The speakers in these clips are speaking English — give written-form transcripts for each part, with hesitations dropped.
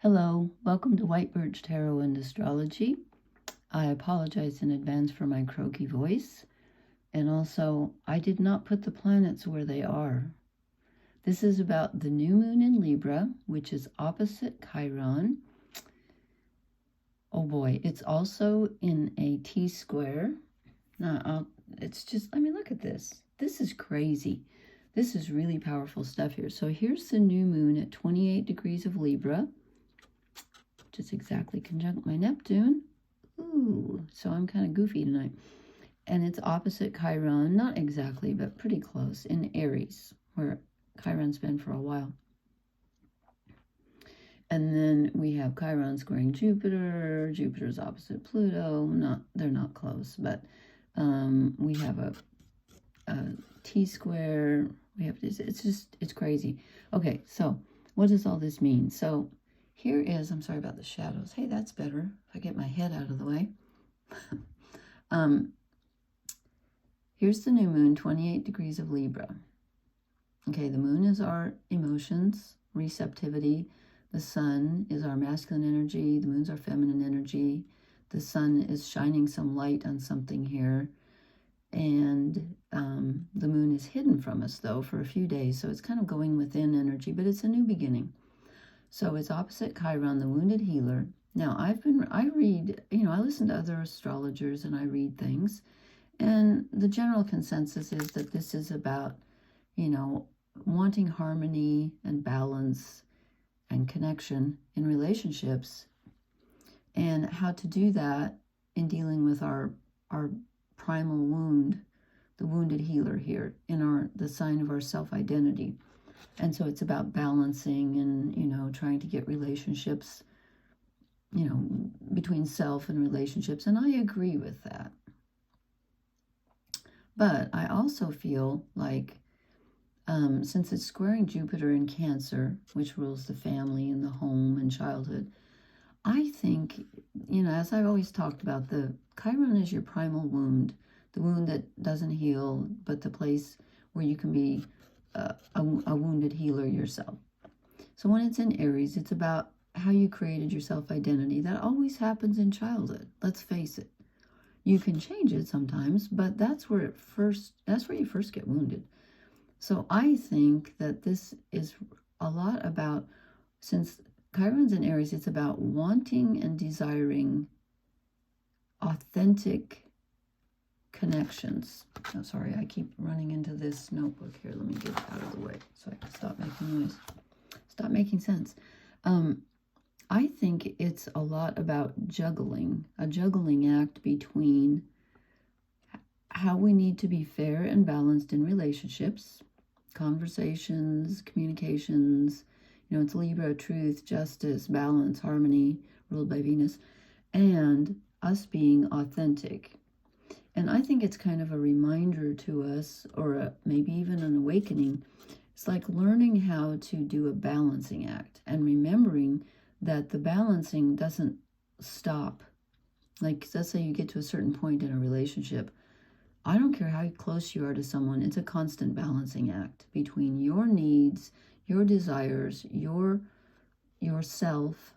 Hello, welcome to White Birch Tarot and Astrology. I apologize in advance for my croaky voice, and also I did not put the planets where they are. This is about the new moon in Libra, which is opposite Chiron. Oh boy, it's also in a T-square. It's just, look at this. This is crazy. This is really powerful stuff here. So here's the new moon at 28 degrees of Libra, which is exactly conjunct my Neptune. Ooh, so I'm kind of goofy tonight. And it's opposite Chiron, not exactly, but pretty close, in Aries, where Chiron's been for a while. And then we have Chiron squaring Jupiter. Jupiter's opposite Pluto. They're not close, but we have a T-square. We have this. It's crazy. Okay, so what does all this mean? So here is, I'm sorry about the shadows. Hey, that's better if I get my head out of the way. Here's the new moon, 28 degrees of Libra. Okay, the moon is our emotions, receptivity. The sun is our masculine energy. The moon's our feminine energy. The sun is shining some light on something here. And the moon is hidden from us, though, for a few days. So it's kind of going within energy, but it's a new beginning. So it's opposite Chiron, the wounded healer. Now, I read, I listen to other astrologers and I read things. And the general consensus is that this is about, wanting harmony and balance and connection in relationships, and how to do that in dealing with our primal wound, the wounded healer here, in the sign of our self-identity. And so it's about balancing and, trying to get relationships, between self and relationships. And I agree with that. But I also feel like, since it's squaring Jupiter in Cancer, which rules the family and the home and childhood, I think, as I've always talked about, the Chiron is your primal wound, the wound that doesn't heal, but the place where you can be a wounded healer yourself. So when it's in Aries, it's about how you created your self-identity. That always happens in childhood. Let's face it. You can change it sometimes, but that's where you first get wounded. So I think that this is a lot about, since Chiron's in Aries, it's about wanting and desiring authentic connections. Oh, sorry, I keep running into this notebook here. Let me get it out of the way so I can stop making noise. Stop making sense. I think it's a lot about a juggling act between how we need to be fair and balanced in relationships, conversations, communications. It's Libra, truth, justice, balance, harmony, ruled by Venus, and us being authentic. And I think it's kind of a reminder to us, or maybe even an awakening. It's like learning how to do a balancing act and remembering that the balancing doesn't stop. Like, let's say you get to a certain point in a relationship. I don't care how close you are to someone. It's a constant balancing act between your needs, your desires, yourself,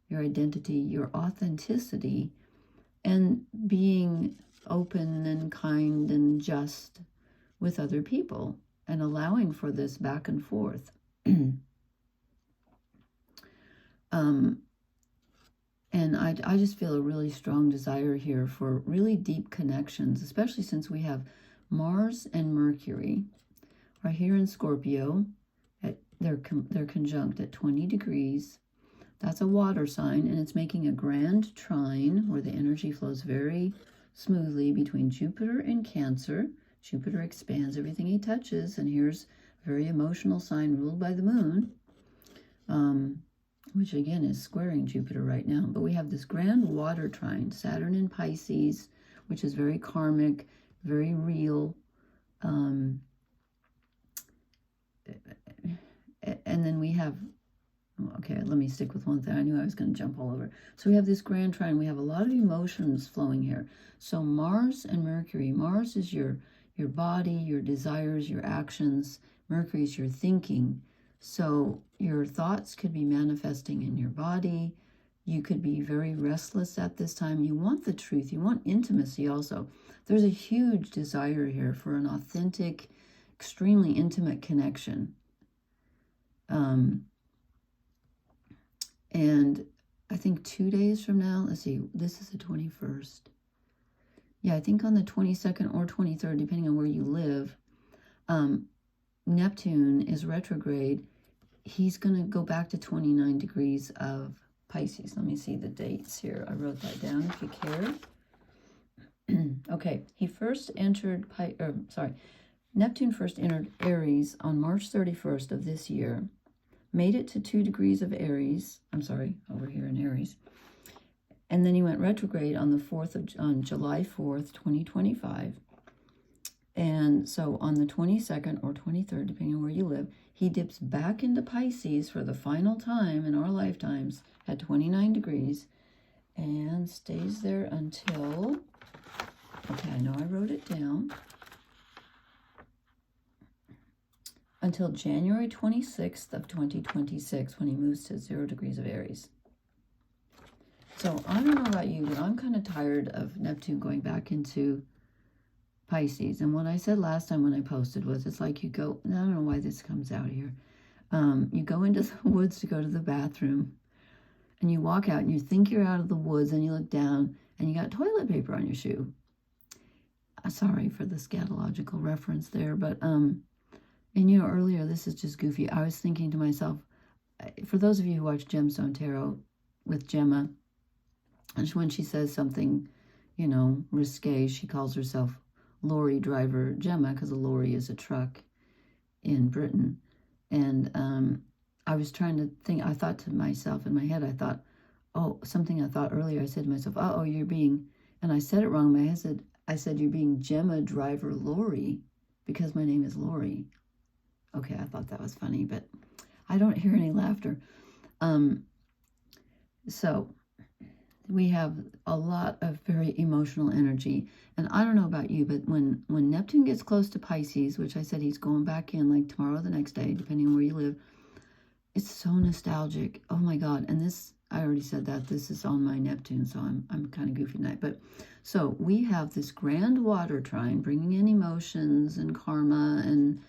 your identity, your authenticity, and being open and kind and just with other people, and allowing for this back and forth. And I just feel a really strong desire here for really deep connections, especially since we have Mars and Mercury are here in Scorpio. They're conjunct at 20 degrees. That's a water sign, and it's making a grand trine where the energy flows very smoothly between Jupiter and Cancer. Jupiter expands everything he touches, and here's a very emotional sign ruled by the moon, which again is squaring Jupiter right now. But we have this grand water trine, Saturn in Pisces, which is very karmic, very real. And then we have, okay, let me stick with one thing. I knew I was going to jump all over. So we have this grand trine. We have a lot of emotions flowing here. So Mars and Mercury. Mars is your body, your desires, your actions. Mercury is your thinking. So your thoughts could be manifesting in your body. You could be very restless at this time. You want the truth. You want intimacy also. There's a huge desire here for an authentic, extremely intimate connection. And I think 2 days from now, let's see, this is the 21st. Yeah, I think on the 22nd or 23rd, depending on where you live, Neptune is retrograde. He's going to go back to 29 degrees of Pisces. Let me see the dates here. I wrote that down if you care. Okay, he first entered, Neptune first entered Aries on March 31st of this year, made it to 2 degrees of Aries. I'm sorry, over here in Aries. And then he went retrograde on July 4th, 2025. And so on the 22nd or 23rd, depending on where you live, he dips back into Pisces for the final time in our lifetimes at 29 degrees and stays there until, okay, I know I wrote it down, until January 26th of 2026 when he moves to 0 degrees of Aries. So I don't know about you, but I'm kind of tired of Neptune going back into Pisces. And what I said last time when I posted was, it's like you go, I don't know why this comes out here. You go into the woods to go to the bathroom, and you walk out and you think you're out of the woods, and you look down and you got toilet paper on your shoe. Sorry for the scatological reference there, but and you know, earlier, this is just goofy. I was thinking to myself, for those of you who watch Gemstone Tarot with Gemma, and when she says something, you know, risque, she calls herself lorry driver Gemma, because a lorry is a truck in Britain. And I was trying to think, I thought to myself in my head, I thought, oh, something I thought earlier, I said to myself, oh, you're being, and I said it wrong, I said you're being Gemma driver Lori, because my name is Lori. Okay, I thought that was funny, but I don't hear any laughter. So we have a lot of very emotional energy. And I don't know about you, but when Neptune gets close to Pisces, which I said he's going back in like tomorrow or the next day, depending on where you live, it's so nostalgic. Oh my God. And this, I already said that this is on my Neptune, so I'm kind of goofy tonight. But so we have this grand water trine bringing in emotions and karma and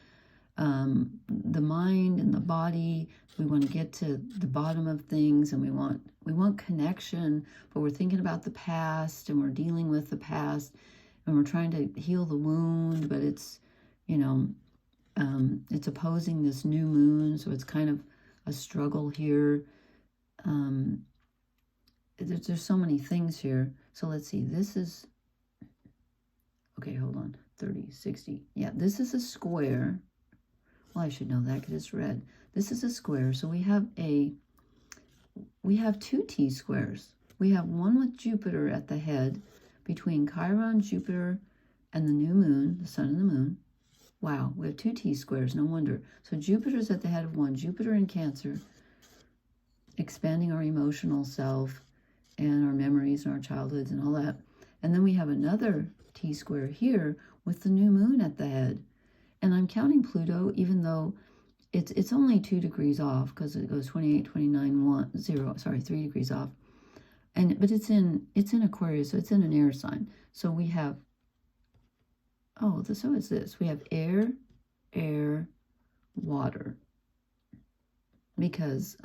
the mind and the body. We want to get to the bottom of things, and we want connection, but we're thinking about the past, and we're dealing with the past, and we're trying to heal the wound, but it's, you know, it's opposing this new moon, so it's kind of a struggle here. There's so many things here. So let's see, this is, okay, hold on, 30, 60. Yeah, this is a square. Well, I should know that because it's red. This is a square. So we have two T-squares. We have one with Jupiter at the head between Chiron, Jupiter, and the new moon, the sun and the moon. Wow, we have two T-squares, no wonder. So Jupiter's at the head of one, Jupiter in Cancer, expanding our emotional self and our memories and our childhoods and all that. And then we have another T-square here with the new moon at the head. And I'm counting Pluto, even though it's only 2 degrees off, because it goes 28, 29, 1, 0, sorry, 3 degrees off. But it's in Aquarius, so it's in an air sign. So we have, so is this. We have air, water. Because,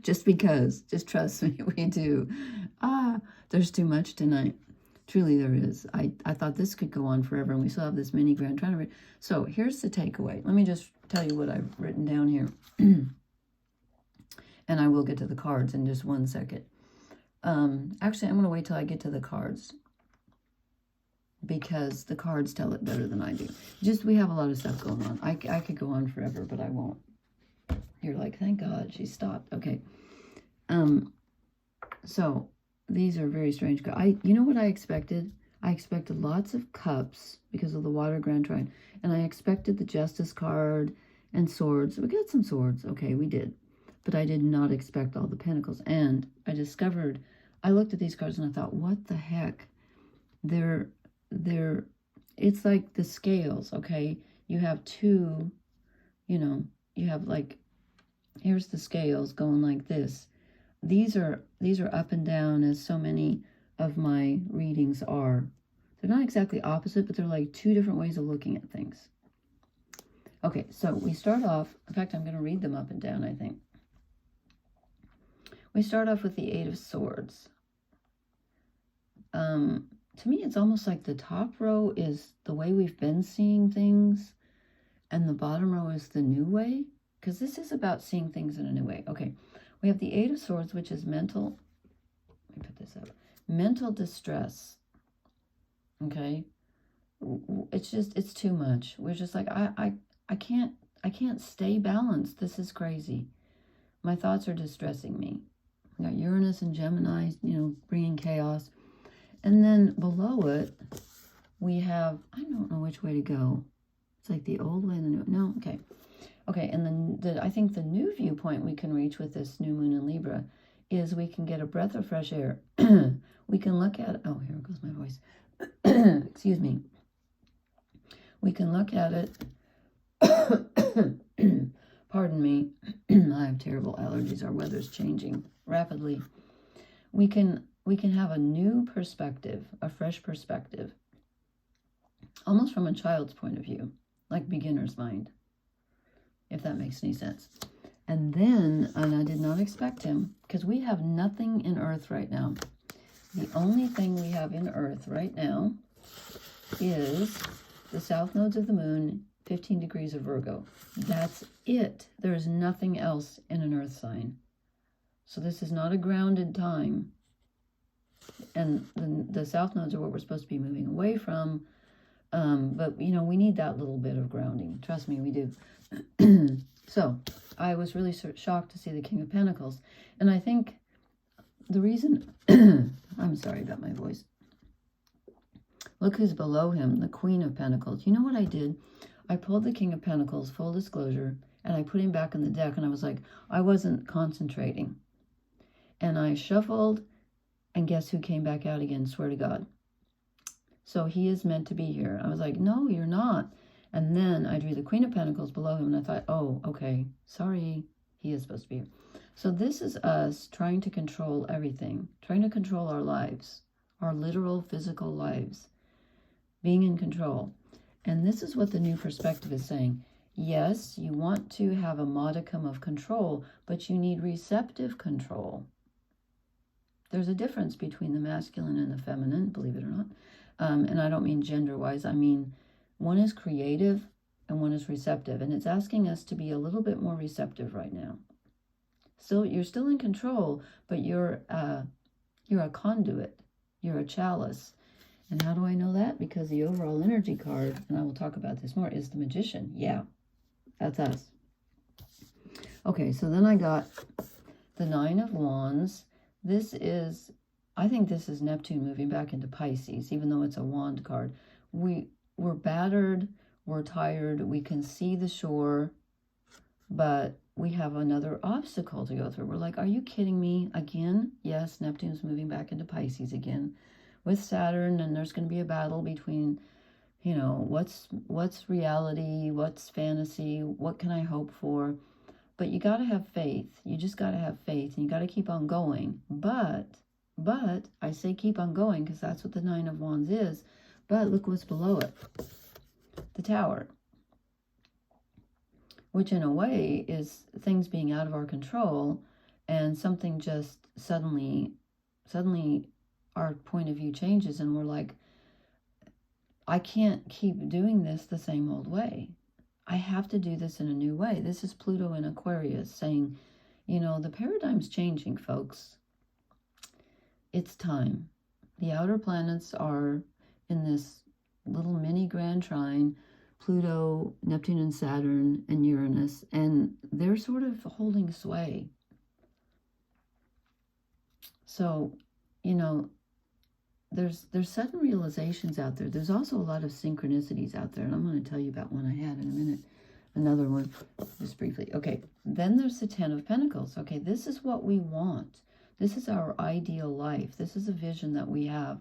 just trust me, we do. There's too much tonight. Truly there is. I thought this could go on forever, and we still have this mini grand trine. So here's the takeaway. Let me just tell you what I've written down here. And I will get to the cards in just 1 second. Actually, I'm going to wait till I get to the cards, because the cards tell it better than I do. We have a lot of stuff going on. I could go on forever, but I won't. You're like, thank God she stopped. Okay. So these are very strange. You know what I expected? I expected lots of cups because of the water grand trine. And I expected the Justice card and swords. We got some swords. Okay, we did. But I did not expect all the pentacles. And I looked at these cards and I thought, what the heck? It it's like the scales, okay? You have two, you know, you have like, here's the scales going like this. These are up and down, as so many of my readings are. They're not exactly opposite, but they're like two different ways of looking at things. Okay, so we start off, in fact, I'm going to read them up and down, I think. We start off with the Eight of Swords. To me, it's almost like the top row is the way we've been seeing things, and the bottom row is the new way, because this is about seeing things in a new way. Okay, we have the Eight of Swords, which is mental, let me put this up, mental distress. Okay, it's just, it's too much. We're just like, I can't stay balanced. This is crazy. My thoughts are distressing me. We got Uranus and Gemini, you know, bringing chaos. And then below it, we have, I don't know which way to go. It's like the old way and the new. No, okay. Okay, and then I think the new viewpoint we can reach with this new moon in Libra is we can get a breath of fresh air. We can look at, oh, here goes my voice. Excuse me. We can look at it. Pardon me. I have terrible allergies. Our weather's changing rapidly. We can have a new perspective, a fresh perspective, almost from a child's point of view, like beginner's mind, if that makes any sense. And then, and I did not expect him, because we have nothing in Earth right now. The only thing we have in Earth right now is the south nodes of the moon, 15 degrees of Virgo. That's it. There is nothing else in an Earth sign. So this is not a grounded time. And the south nodes are what we're supposed to be moving away from. But, you know, we need that little bit of grounding. Trust me, we do. So I was really shocked to see the King of Pentacles. And I think the reason, I'm sorry about my voice. Look who's below him, the Queen of Pentacles. You know what I did? I pulled the King of Pentacles, full disclosure, and I put him back in the deck. And I was like, I wasn't concentrating. And I shuffled, and guess who came back out again? Swear to God. So he is meant to be here. I was like, no, you're not. And then I drew the Queen of Pentacles below him, and I thought, oh, okay, sorry, he is supposed to be here. So this is us trying to control everything, trying to control our lives, our literal physical lives, being in control. And this is what the new perspective is saying. Yes, you want to have a modicum of control, but you need receptive control. There's a difference between the masculine and the feminine, believe it or not. And I don't mean gender-wise. I mean, one is creative and one is receptive. And it's asking us to be a little bit more receptive right now. Still, you're still in control, but you're a conduit. You're a chalice. And how do I know that? Because the overall energy card, and I will talk about this more, is the Magician. Yeah, that's us. Okay, so then I got the Nine of Wands. This is, I think this is Neptune moving back into Pisces, even though it's a wand card. We're battered, we're tired, we can see the shore, but we have another obstacle to go through. We're like, are you kidding me? Again? Yes, Neptune's moving back into Pisces again with Saturn, and there's going to be a battle between, you know, what's reality, what's fantasy, what can I hope for? But you got to have faith. You just got to have faith, and you got to keep on going. But I say keep on going because that's what the Nine of Wands is. But look what's below it. The Tower. Which in a way is things being out of our control and something just suddenly our point of view changes and we're like, I can't keep doing this the same old way. I have to do this in a new way. This is Pluto in Aquarius saying, you know, the paradigm's changing, folks. It's time. The outer planets are in this little mini grand trine, Pluto, Neptune and Saturn and Uranus, and they're sort of holding sway. So, you know, there's sudden realizations out there. There's also a lot of synchronicities out there, and I'm going to tell you about one I had in a minute. Another one, just briefly. Okay, then there's the Ten of Pentacles. Okay, this is what we want. This is our ideal life. This is a vision that we have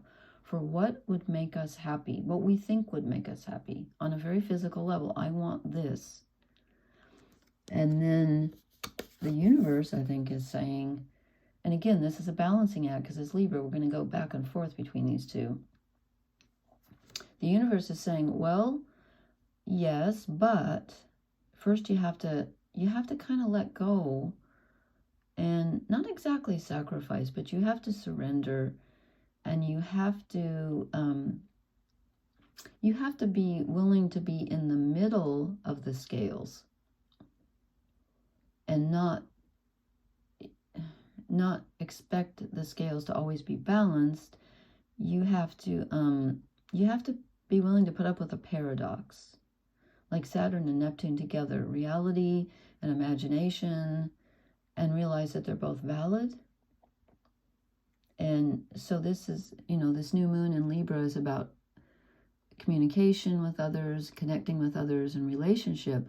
for what would make us happy, what we think would make us happy on a very physical level. I want this. And then the universe, I think, is saying, and again, this is a balancing act because it's Libra. We're going to go back and forth between these two. The universe is saying, well, yes, but first you have to kind of let go and not exactly sacrifice, but you have to surrender, and you have to be willing to be in the middle of the scales and not expect the scales to always be balanced. You have to be willing to put up with a paradox, like Saturn and Neptune together, reality and imagination, and realize that they're both valid. And so this is, this new moon in Libra is about communication with others, connecting with others, and relationship.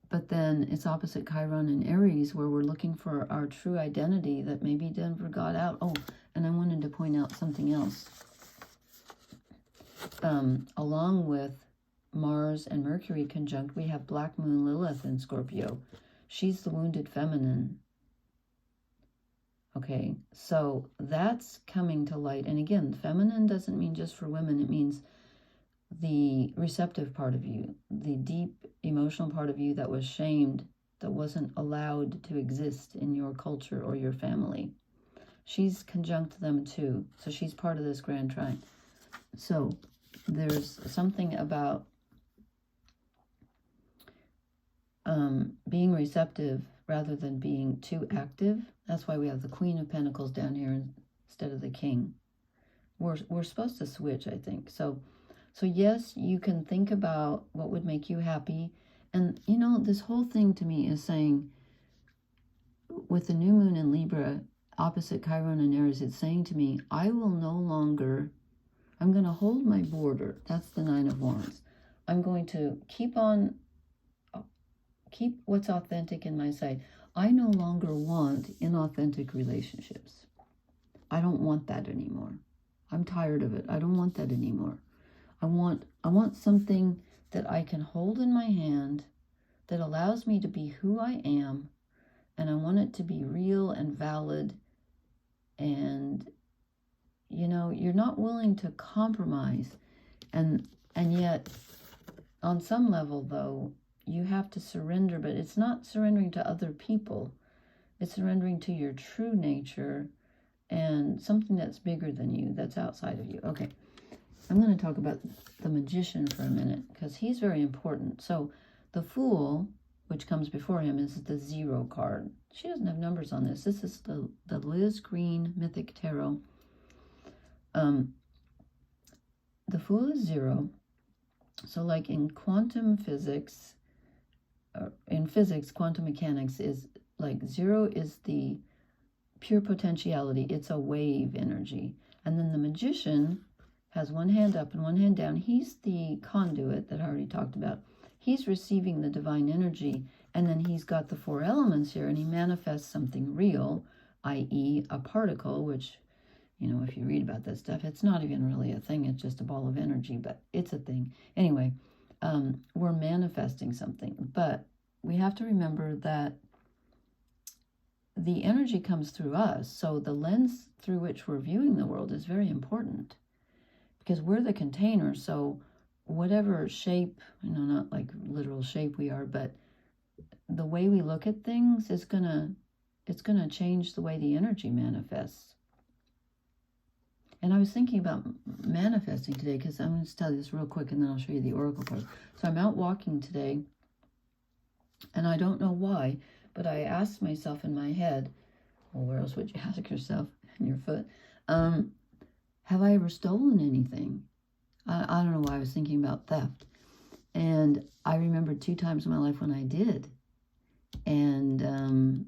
But then it's opposite Chiron in Aries, where we're looking for our true identity that maybe Denver got out. Oh, and I wanted to point out something else. Along with Mars and Mercury conjunct, we have Black Moon Lilith in Scorpio. She's the wounded feminine. Okay, so that's coming to light. And again, feminine doesn't mean just for women. It means the receptive part of you, the deep emotional part of you that was shamed, that wasn't allowed to exist in your culture or your family. She's conjunct them too. So she's part of this grand trine. So there's something about being receptive rather than being too active. That's why we have the Queen of Pentacles down here instead of the King. We're supposed to switch, I think. So yes, you can think about what would make you happy. And, this whole thing to me is saying, with the new moon in Libra, opposite Chiron and Aries, it's saying to me, I will no longer, I'm going to hold my border. That's the Nine of Wands. I'm going to keep what's authentic in my sight. I no longer want inauthentic relationships. I don't want that anymore. I'm tired of it. I don't want that anymore. I want something that I can hold in my hand that allows me to be who I am, and I want it to be real and valid. And you're not willing to compromise, and yet on some level though you have to surrender, but it's not surrendering to other people. It's surrendering to your true nature and something that's bigger than you, that's outside of you. Okay. I'm going to talk about the Magician for a minute because he's very important. So the Fool, which comes before him, is the 0 card. She doesn't have numbers on this. This is the Liz Green Mythic Tarot. The Fool is 0. So like in quantum physics, quantum mechanics is like 0 is the pure potentiality. It's a wave energy. And then the Magician has one hand up and one hand down. He's the conduit that I already talked about. He's receiving the divine energy, and then he's got the 4 elements here, and he manifests something real, i.e. a particle, which, if you read about that stuff, it's not even really a thing. It's just a ball of energy, but it's a thing. Anyway, we're manifesting something, but we have to remember that the energy comes through us, so the lens through which we're viewing the world is very important. Because we're the container, so whatever shape, not like literal shape we are, but the way we look at things is it's gonna change the way the energy manifests. And I was thinking about manifesting today, because I'm going to tell you this real quick, and then I'll show you the oracle card. So I'm out walking today, and I don't know why, but I asked myself in my head, well, where else would you ask yourself? In your foot. Have I ever stolen anything? I don't know why I was thinking about theft. And I remembered 2 times in my life when I did. And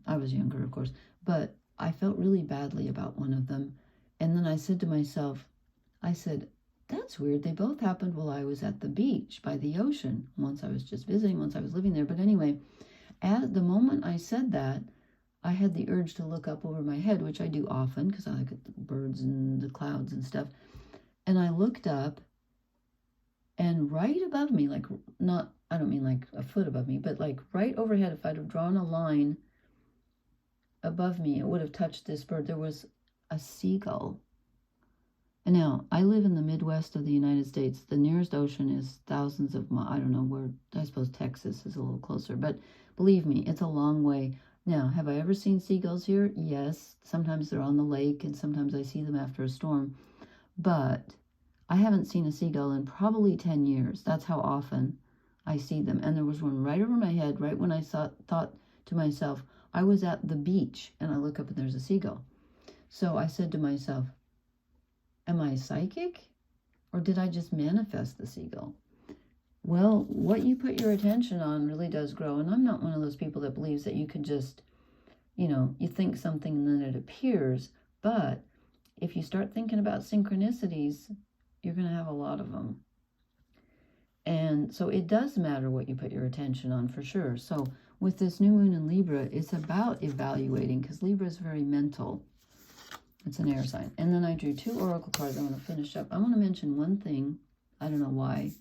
I was younger, of course. But I felt really badly about one of them. And then I said to myself, that's weird. They both happened while I was at the beach by the ocean. Once I was just visiting, once I was living there. But anyway, at the moment I said that, I had the urge to look up over my head, which I do often because I look at the birds and the clouds and stuff. And I looked up, and right above me, like not, I don't mean like a foot above me, but like right overhead, if I'd have drawn a line above me, it would have touched this bird. There was a seagull. And now, I live in the Midwest of the United States. The nearest ocean is thousands of miles. I don't know where, I suppose Texas is a little closer. But believe me, it's a long way. Now, have I ever seen seagulls here? Yes. Sometimes they're on the lake, and sometimes I see them after a storm. But I haven't seen a seagull in probably 10 years. That's how often I see them. And there was one right over my head, right when I thought to myself, I was at the beach, and I look up and there's a seagull. So I said to myself, am I psychic, or did I just manifest the seagull? Well, what you put your attention on really does grow. And I'm not one of those people that believes that you can just, you think something and then it appears. But if you start thinking about synchronicities, you're going to have a lot of them. And so it does matter what you put your attention on, for sure. So with this new moon in Libra, it's about evaluating, because Libra is very mental. It's an air sign. And then I drew 2 oracle cards. I want to finish up. I want to mention one thing. I don't know why.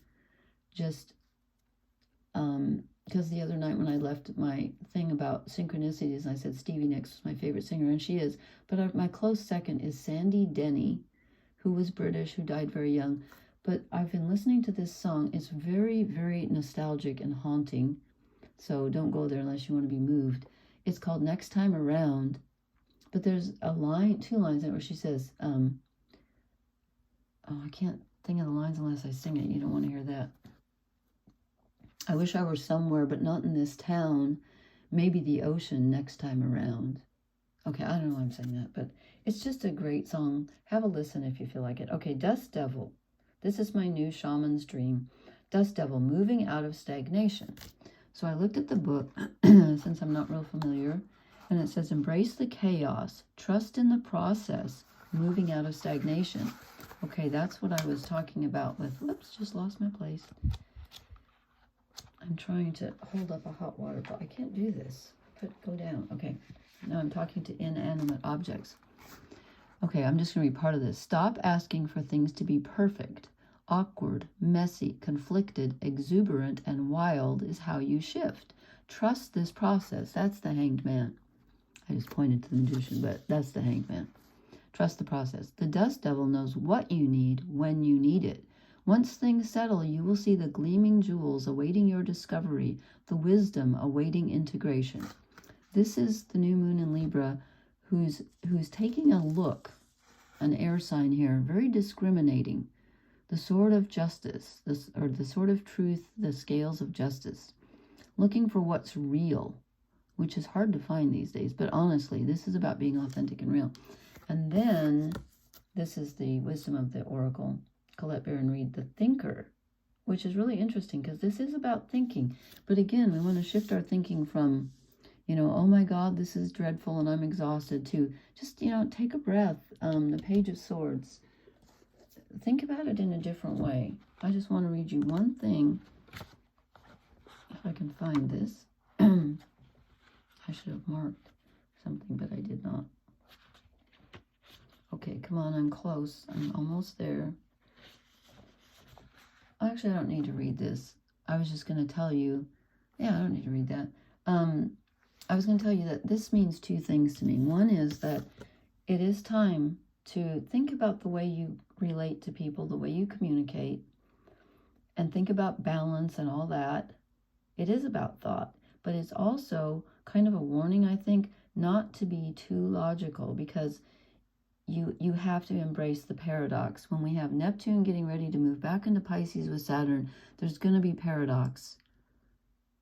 Just because the other night when I left my thing about synchronicities, I said Stevie Nicks was my favorite singer, and she is. But my close second is Sandy Denny, who was British, who died very young. But I've been listening to this song. It's very, very nostalgic and haunting. So don't go there unless you want to be moved. It's called Next Time Around. But there's a line, 2 lines where she says, oh, I can't think of the lines unless I sing it. You don't want to hear that. I wish I were somewhere, but not in this town. Maybe the ocean next time around. Okay, I don't know why I'm saying that, but it's just a great song. Have a listen if you feel like it. Okay, Dust Devil. This is my new shaman's dream. Dust Devil, moving out of stagnation. So I looked at the book, since I'm not real familiar, and it says, embrace the chaos, trust in the process, moving out of stagnation. Okay, that's what I was talking about with, whoops, just lost my place. I'm trying to hold up a hot water bottle. I can't do this. Go down. Okay, now I'm talking to inanimate objects. Okay, I'm just going to be part of this. Stop asking for things to be perfect. Awkward, messy, conflicted, exuberant, and wild is how you shift. Trust this process. That's the Hanged Man. I just pointed to the Magician, but that's the Hanged Man. Trust the process. The Dust Devil knows what you need when you need it. Once things settle, you will see the gleaming jewels awaiting your discovery, the wisdom awaiting integration. This is the new moon in Libra, who's taking a look, an air sign here, very discriminating. The sword of justice, or the sword of truth, the scales of justice. Looking for what's real, which is hard to find these days. But honestly, this is about being authentic and real. And then, this is the wisdom of the oracle, Colette Baron Reed, the thinker, which is really interesting because this is about thinking. But again, we want to shift our thinking from, oh my God, this is dreadful and I'm exhausted, to just, take a breath. The Page of Swords. Think about it in a different way. I just want to read you one thing. If I can find this. I should have marked something, but I did not. Okay, come on, I'm close. I'm almost there. Actually, I don't need to read this. I was just going to tell you. Yeah, I don't need to read that. I was going to tell you that this means 2 things to me. One is that it is time to think about the way you relate to people, the way you communicate, and think about balance and all that. It is about thought, but it's also kind of a warning, I think, not to be too logical, because you have to embrace the paradox. When we have Neptune getting ready to move back into Pisces with Saturn, there's going to be paradox.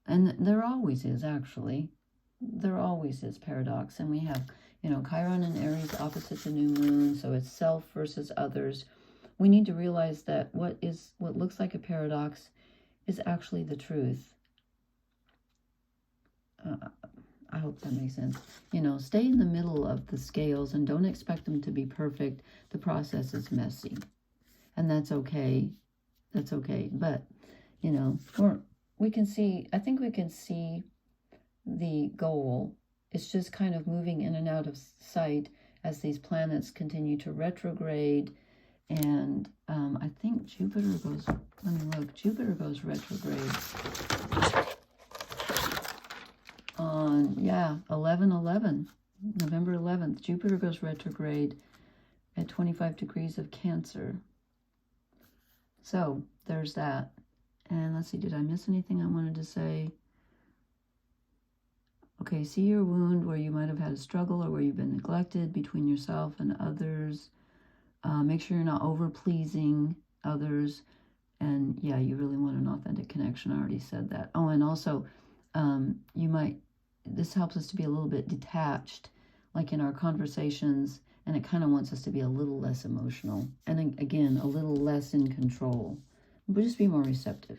And there always is, actually. There always is paradox. And we have, Chiron and Aries opposite the new moon, so it's self versus others. We need to realize that what looks like a paradox is actually the truth. I hope that makes sense. Stay in the middle of the scales and don't expect them to be perfect. The process is messy. And that's okay. That's okay. But, we can see, I think we can see the goal. It's just kind of moving in and out of sight as these planets continue to retrograde And I think Jupiter goes, let me look, Jupiter goes retrograde on, yeah, 11/11, November 11th. Jupiter goes retrograde at 25 degrees of Cancer. So there's that. And let's see, did I miss anything I wanted to say? Okay, see your wound where you might have had a struggle or where you've been neglected between yourself and others. Make sure you're not over-pleasing others. And yeah, you really want an authentic connection. I already said that. Oh, and also, this helps us to be a little bit detached, like in our conversations, and it kind of wants us to be a little less emotional. And again, a little less in control. But just be more receptive.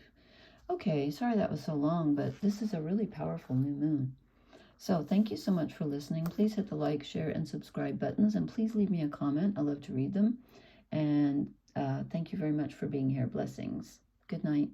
Okay, sorry that was so long, but this is a really powerful new moon. So thank you so much for listening. Please hit the like, share, and subscribe buttons, and please leave me a comment. I love to read them. And thank you very much for being here. Blessings. Good night.